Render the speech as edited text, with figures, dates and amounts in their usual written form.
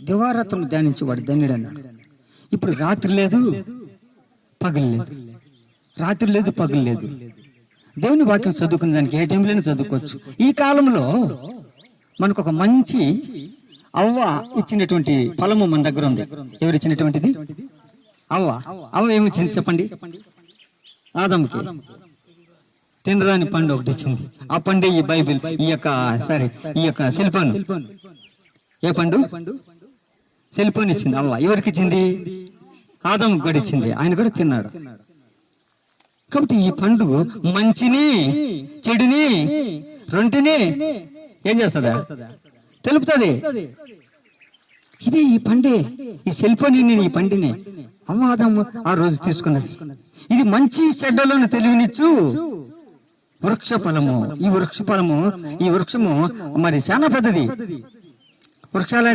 దివారాత్రం ధ్యానించేవాడు ధన్యుడు అన్నాడు. ఇప్పుడు రాత్రి లేదు పగలు లేదు, రాత్రి లేదు పగలు లేదు. దేవుని వాక్యం చదువుకునే దానికి ఏ టైంలోనే చదువుకోవచ్చు. ఈ కాలంలో మనకు ఒక మంచి అవ్వ ఇచ్చినటువంటి ఫలము మన దగ్గర ఉంది. ఎవరు ఇచ్చినటువంటిది? అవ్వ ఏమిచ్చింది చెప్పండి? ఆదాముకి తినరాని పండు ఒకటి ఇచ్చింది. ఆ పండే ఈ బైబిల్, ఈ యొక్క సెల్ఫోన్. ఏ పండు? సెల్ఫోన్ ఇచ్చింది అవ్వ. ఎవరికి ఇచ్చింది? ఆదాము కూడా ఇచ్చింది. ఆయన కూడా తిన్నాడు. కాబట్టి ఈ పండు మంచిని చెడుని రెంటిని ఏం చేస్తుందా? తెలుపుతుంది. ఇది ఈ పండే, ఈ సెల్ఫోన్ ఈ పండిని అవ్వాదము ఆ రోజు తీసుకున్నది. ఇది మంచి చెడ్డలను తెలియనిచ్చు వృక్ష ఫలము. ఈ వృక్షము మరి చాలా పెద్దది. వృక్షాల